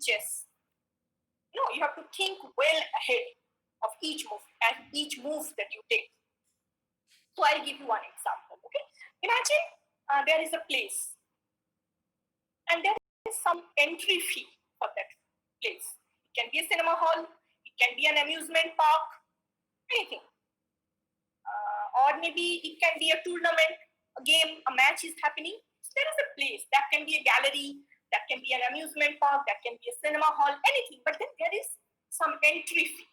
chess. You have to think well ahead of each move and each move that you take. So I'll give you one example. Okay, imagine there is a place, and there is some entry fee for that place. It can be a cinema hall, it can be an amusement park, anything. Or maybe it can be a tournament, a game, a match is happening. So there is a place. That can be a gallery, that can be an amusement park, that can be a cinema hall, anything. But then there is some entry fee.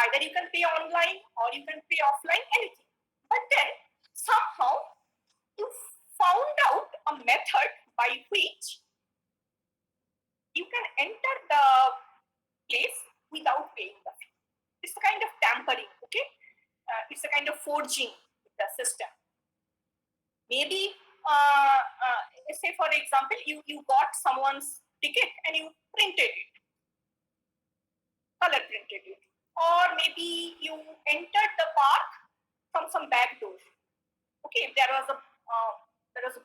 Either you can pay online or you can pay offline, anything. But then somehow you found out a method by which you can enter the place without paying the fee. It's a kind of tampering, okay? It's a kind of forging the system. Maybe, say for example, you got someone's ticket and you printed it, color printed it. Or maybe you entered the park from some back door. Okay, there was a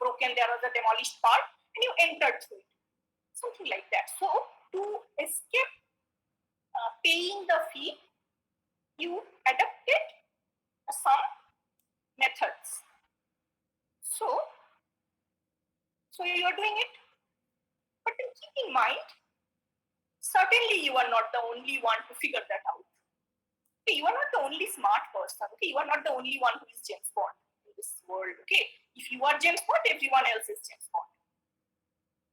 broken, there was a demolished part, and you entered through it. Something like that. So to escape paying the fee, you adapted some methods. So you are doing it, but then keep in mind, certainly you are not the only one to figure that out. Okay, you are not the only smart person. Okay, you are not the only one who is James Bond in this world. Okay, if you are James Bond, everyone else is James Bond.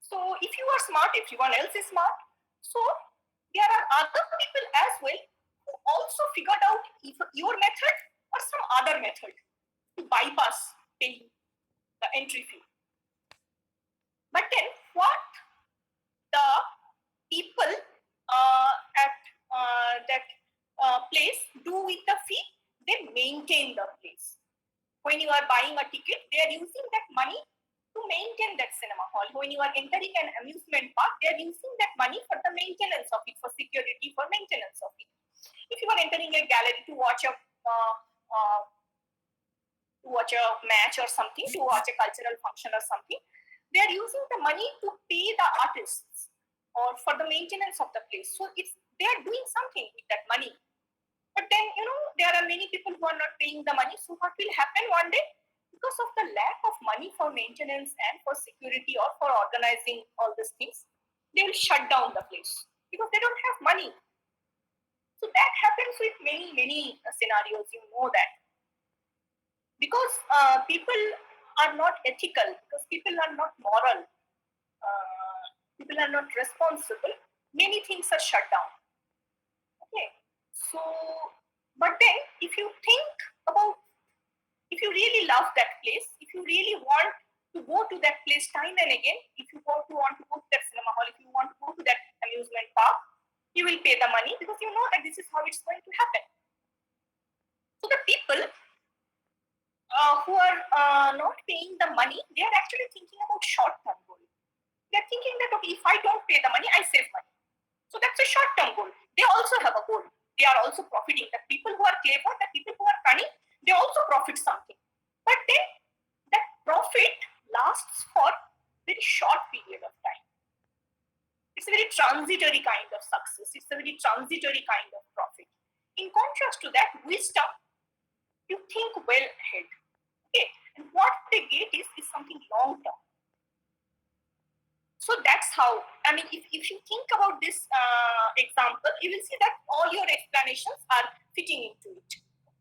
So if you are smart, everyone else is smart. So there are other people as well who also figured out your method or some other method to bypass paying the entry fee. But then what the people at that place do with the fee? They maintain the place. When you are buying a ticket, they are using that money to maintain that cinema hall. When you are entering an amusement park, they are using that money for the maintenance of it, for security, for maintenance of it. If you are entering a gallery to watch a match or something, to watch a cultural function or something, they are using the money to pay the artists or for the maintenance of the place. So they are doing something with that money. But then, there are many people who are not paying the money. So what will happen one day? Because of the lack of money for maintenance and for security or for organizing all these things, they will shut down the place because they don't have money. So that happens with many, many scenarios, you know that. Because people are not ethical, because people are not moral, people are not responsible, many things are shut down. Okay. So, but then if you think about, if you really love that place, if you really want to go to that place time and again, if you want to go to that cinema hall, if you want to go to that amusement park, you will pay the money because you know that this is how it's going to happen. So the people who are not paying the money, they are actually thinking about short-term goal. They are thinking that, okay, if I don't pay the money, I save money. So that's a short-term goal. They also have a goal. They are also profiting. The people who are clever, the people who are cunning, they also profit something. But then that profit lasts for a very short period of time. It's a very transitory kind of success. It's a very transitory kind of profit. In contrast to that, wisdom, you think well ahead. Okay, and what they get is something long term. So that's how, I mean, if you think about this example, you will see that all your explanations are fitting into it.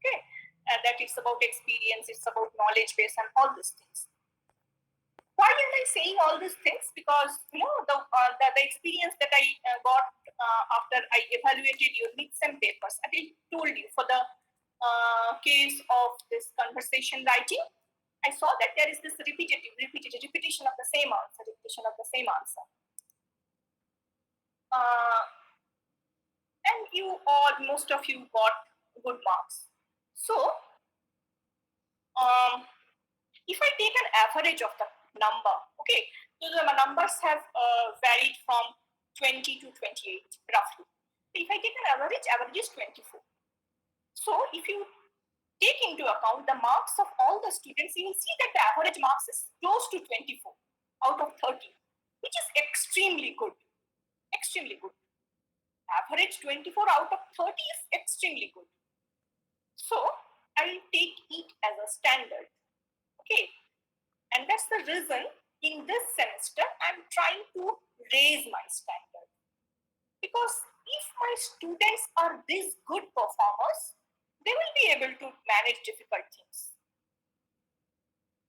Okay, that it's about experience, it's about knowledge base and all these things. Why am I saying all these things? Because the experience that I got after I evaluated your midterm papers, I told you for the case of this conversation writing, I saw that there is this repetition of the same answer, and most of you got good marks. So, if I take an average of the number, okay, so the numbers have varied from 20 to 28 roughly. So if I take an average is 24. So if you take into account the marks of all the students, you will see that the average marks is close to 24 out of 30, which is extremely good. extremely good. Average 24 out of 30 is extremely good. So I will take it as a standard. Okay. And that's the reason in this semester I'm trying to raise my standard. Because if my students are these good performers, they will be able to manage difficult things.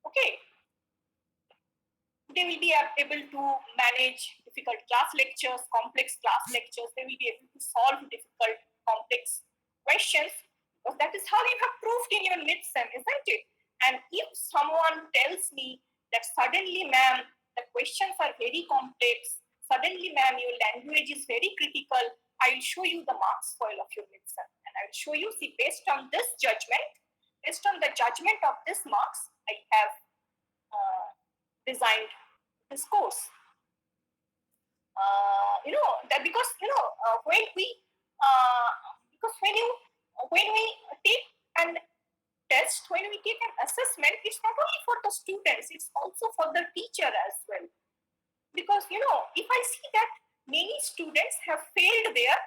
Okay. They will be able to manage difficult class lectures, complex class lectures. They will be able to solve difficult, complex questions. Because that is how you have proved in your mid-sem, isn't it? And if someone tells me that suddenly, ma'am, the questions are very complex, suddenly, ma'am, your language is very critical, I will show you the marks file of your mid-sem. And I will show you, see, based on this judgment, based on the judgment of this marks, I have designed this course. That because when we take an test, when we take an assessment, it's not only for the students, it's also for the teacher as well. Because if I see that many students have failed there,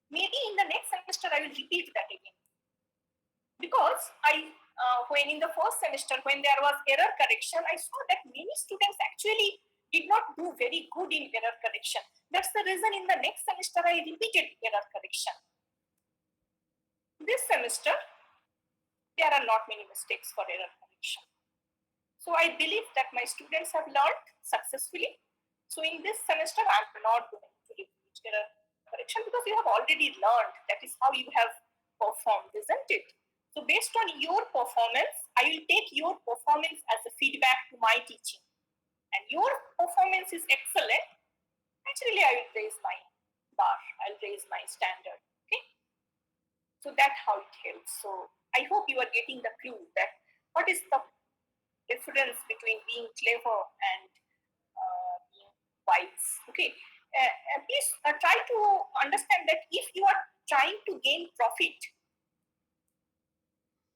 maybe in the next semester I will repeat that again. Because when in the first semester, when there was error correction, I saw that many students actually did not do very good in error correction. That's the reason in the next semester I repeated error correction. This semester, there are not many mistakes for error correction. So I believe that my students have learned successfully. So in this semester, I'm not going to repeat error correction because you have already learned. That is how you have performed, isn't it? So based on your performance, I will take your performance as a feedback to my teaching. And your performance is excellent, naturally I will raise my bar, I'll raise my standard. Okay. So that's how it helps. So I hope you are getting the clue that what is the difference between being clever and being wise. Okay. Please try to understand that if you are trying to gain profit,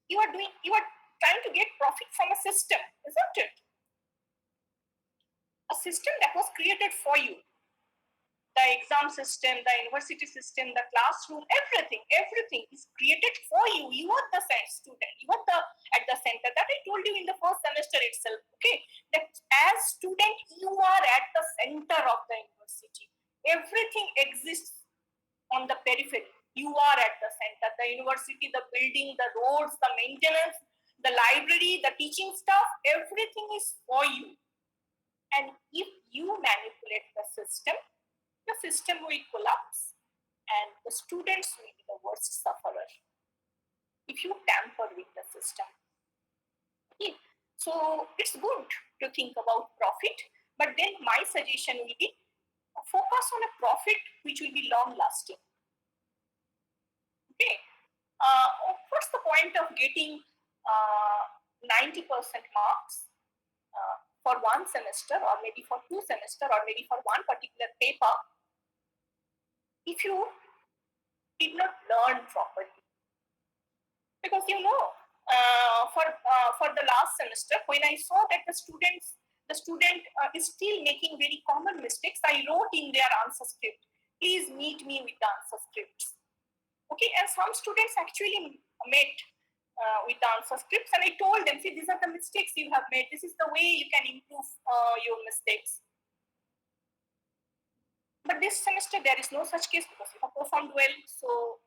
you are trying to get profit from a system, isn't it? A system that was created for you. The exam system, the university system, the classroom, everything is created for you. You are the student. You are at the center. That I told you in the first semester itself. Okay, that as student, you are at the center of the university. Everything exists on the periphery. You are at the center. The university, the building, the roads, the maintenance, the library, the teaching staff, everything is for you. And if you manipulate the system will collapse and the students will be the worst sufferer if you tamper with the system. Okay. So it's good to think about profit, but then my suggestion will be focus on a profit which will be long lasting. Okay. What's the point of getting 90% marks for one semester, or maybe for two semesters, or maybe for one particular paper, if you did not learn properly? Because for the last semester, when I saw that the student is still making very common mistakes, I wrote in their answer script, please meet me with the answer scripts. Okay, and some students actually met with the answer scripts, and I told them, see, these are the mistakes you have made. This is the way you can improve your mistakes. But this semester, there is no such case because you have performed well. So,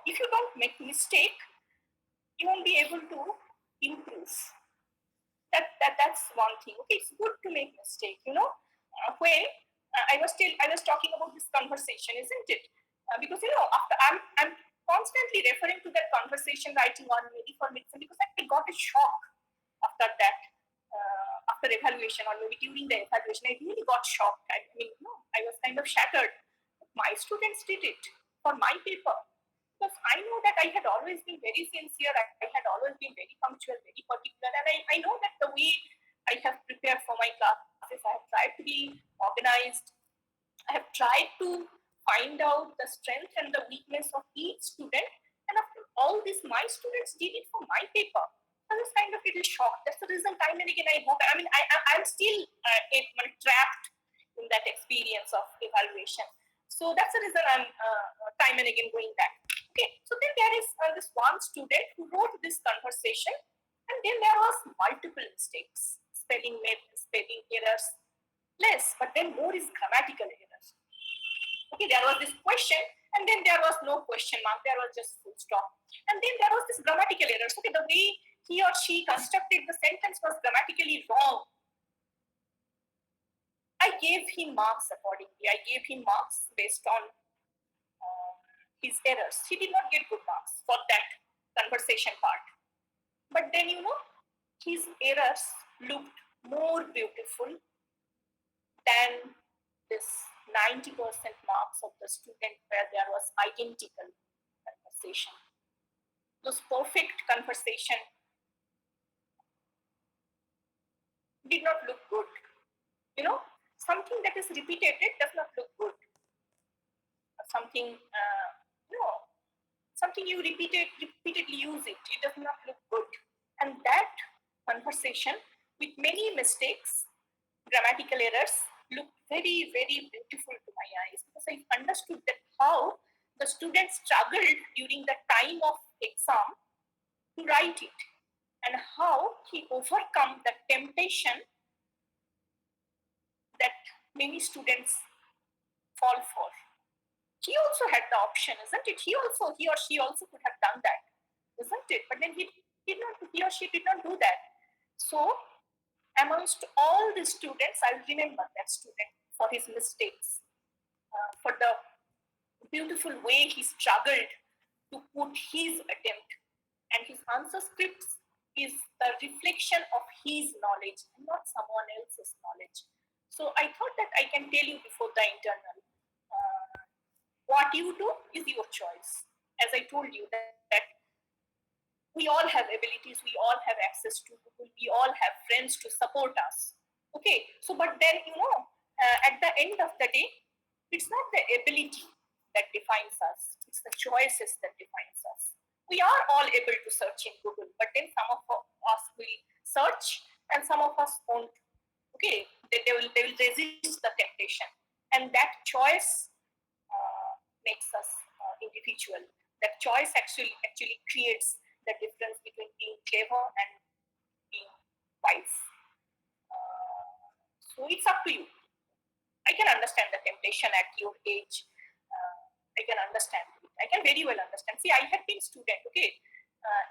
if you don't make mistake, you won't be able to improve. That's one thing. Okay, it's good to make mistake. When I was talking about this conversation, isn't it? Because after I'm constantly referring to that conversation writing on Ready for Mid-Sem because I got a shock after that. After evaluation, or maybe during the evaluation, I really got shocked. I was kind of shattered. My students did it for my paper. Because I know that I had always been very sincere, I had always been very punctual, very particular, and I know that the way I have prepared for my classes, I have tried to be organized, I have tried to find out the strength and the weakness of each student, and after all this, my students did it for my paper. I was kind of a little shocked. That's the reason time and again I'm still trapped in that experience of evaluation. So that's the reason I'm time and again going back. Okay, so then there is this one student who wrote this conversation, and then there was multiple mistakes, spelling errors, less, but then more is grammatical errors. Okay, there was this question, and then there was no question mark, there was just full stop. And then there was this grammatical errors. Okay, the way he or she constructed the sentence was grammatically wrong. I gave him marks accordingly. I gave him marks based on his errors. He did not get good marks for that conversation part. But then, his errors looked more beautiful than this 90% marks of the student where there was identical conversation. Those perfect conversation did not look good. Something that is repeated does not look good. Something, something you repeatedly use it does not look good. And that conversation with many mistakes, grammatical errors, looked very, very beautiful to my eyes, because I understood that how the student struggled during the time of exam to write it, and how he overcome the temptation that many students fall for. He also had the option, isn't it? He or she also could have done that, isn't it? But then he or she did not do that. So amongst all the students, I remember that student for his mistakes, for the beautiful way he struggled to put his attempt, and his answer scripts is the reflection of his knowledge, not someone else's knowledge. So I thought that I can tell you before the internal, what you do is your choice. As I told you that we all have abilities, we all have access to Google, we all have friends to support us. Okay, so but then at the end of the day, it's not the ability that defines us, it's the choices that defines us. We are all able to search in Google, but then some of us will search and some of us won't. Okay, they will resist the temptation, and that choice makes us individual. That choice actually creates the difference between being clever and being wise. So it's up to you. I can understand the temptation at your age. I can understand it. I can very well understand. See, I have been student. Okay,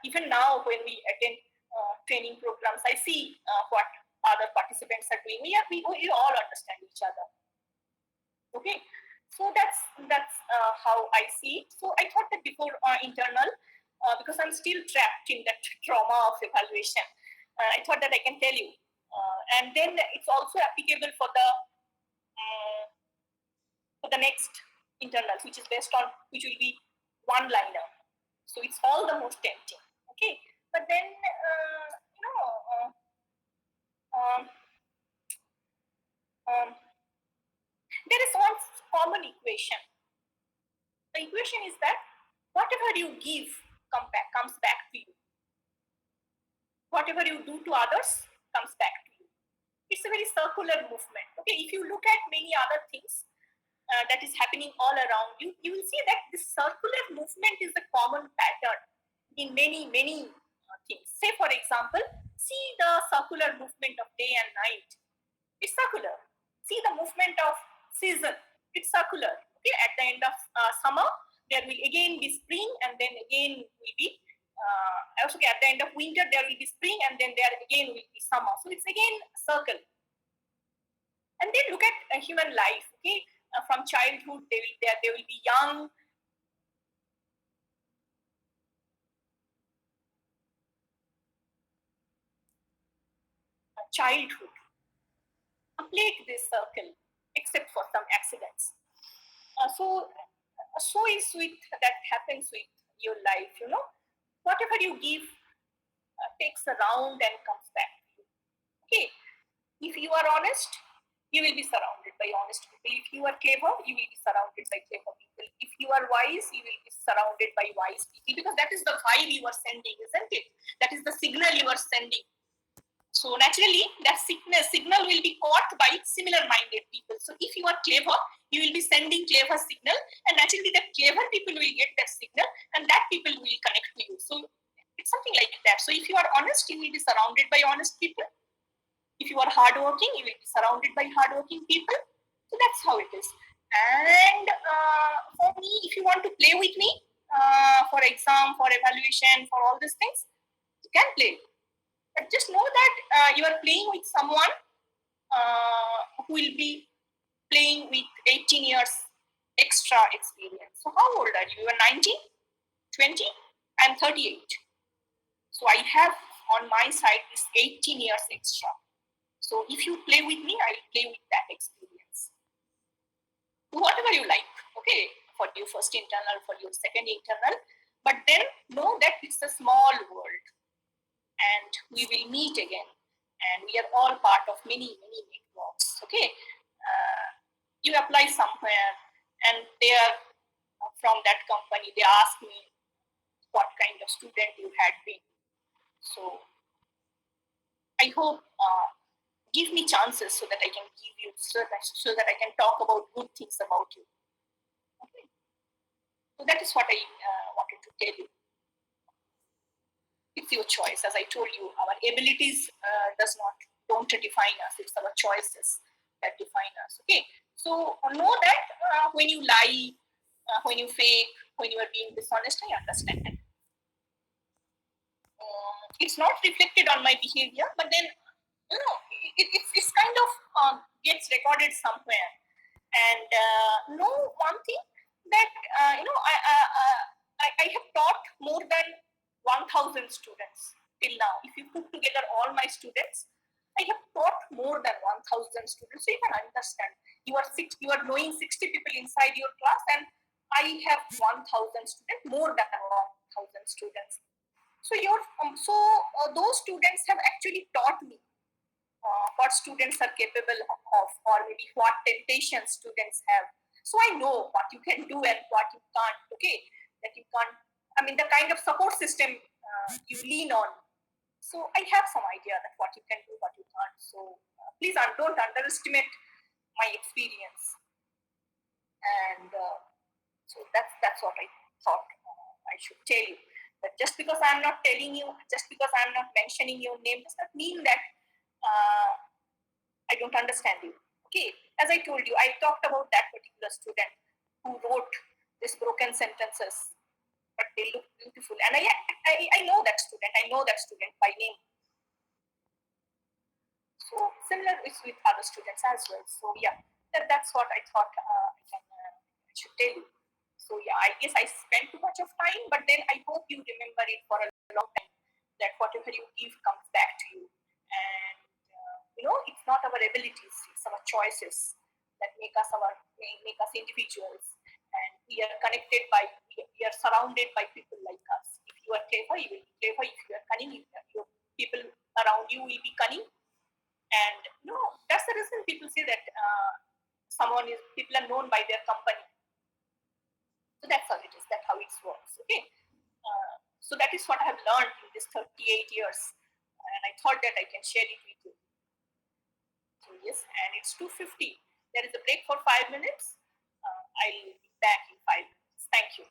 even now when we attend training programs, I see what other participants are doing. We all understand each other. Okay, so that's how I see it. So I thought that before internal, because I'm still trapped in that trauma of evaluation, I thought that I can tell you, and then it's also applicable for the next internals, which will be one-liner. So it's all the most tempting. Okay, but then there is one common equation. The equation is that whatever you give comes back to you. Whatever you do to others comes back to you. It's a very circular movement. Okay, if you look at many other things that is happening all around you, you will see that this circular movement is a common pattern in many things. Say, for example, see the circular movement of day and night. It's circular. See the movement of season. It's circular. Okay, at the end of summer, there will again be spring, and then again will be also at the end of winter there will be spring, and then there again will be summer. So it's again a circle. And then look at human life. Okay, from childhood they will be young. Childhood complete this circle, except for some accidents. So is with that happens with your life. Whatever you give takes a round and comes back to you. Okay, if you are honest, you will be surrounded by honest people. If you are clever, you will be surrounded by clever people. If you are wise, you will be surrounded by wise people, because that is the vibe you are sending, isn't it? That is the signal you are sending. So naturally, that signal will be caught by similar-minded people. So if you are clever, you will be sending clever signal, and naturally, the clever people will get that signal, and that people will connect to you. So it's something like that. So if you are honest, you will be surrounded by honest people. If you are hardworking, you will be surrounded by hardworking people. So that's how it is. And for me, if you want to play with me for exam, for evaluation, for all these things, you can play. But just know that you are playing with someone who will be playing with 18 years extra experience. So how old are you? You are 19, 20? I'm 38. So I have on my side this 18 years extra. So if you play with me, I'll play with that experience. Whatever you like, okay, for your first internal, for your second internal. But then know that it's a small world and we will meet again. And we are all part of many, many networks, okay? You apply somewhere and they are from that company, they ask me what kind of student you had been. So I hope give me chances so that I can give you so that I can talk about good things about you. Okay. So that is what I wanted to tell you. It's your choice. As I told you, our abilities don't define us. It's our choices that define us. Okay. So know that when you lie, when you fake, when you are being dishonest, I understand. It's not reflected on my behavior, but then it's kind of gets recorded somewhere. And know one thing that I have taught more than 1,000 students till now. If you put together all my students, I have taught more than 1,000 students. So you can understand. You are knowing 60 people inside your class, and I have 1,000 students, more than 1,000 students. So those students have actually taught me what students are capable of, or maybe what temptations students have. So I know what you can do and what you can't. Okay, that you can't. I mean, the kind of support system you lean on. So I have some idea that what you can do, what you can't. So please don't underestimate my experience. And so that's what I thought I should tell you. That just because I'm not telling you, just because I'm not mentioning your name, does not mean that I don't understand you. Okay, as I told you, I talked about that particular student who wrote these broken sentences, but they look beautiful. And I know that student. I know that student by name. So similar is with other students as well. So yeah, that's what I thought I should tell you. So yeah, I guess I spent too much of time, but then I hope you remember it for a long time. That whatever you give comes back to you, and it's not our abilities, it's our choices that make us individuals, and we are connected by, we are surrounded by people like us. If you are clever, you will be clever. If you are cunning, your people around you will be cunning. And that's the reason people say that people are known by their company. So that's how it is. That's how it works. Okay. So that is what I have learned in this 38 years, and I thought that I can share it with you. So yes, and it's 2:50. There is a break for 5 minutes. I'll be back in 5 minutes. Thank you.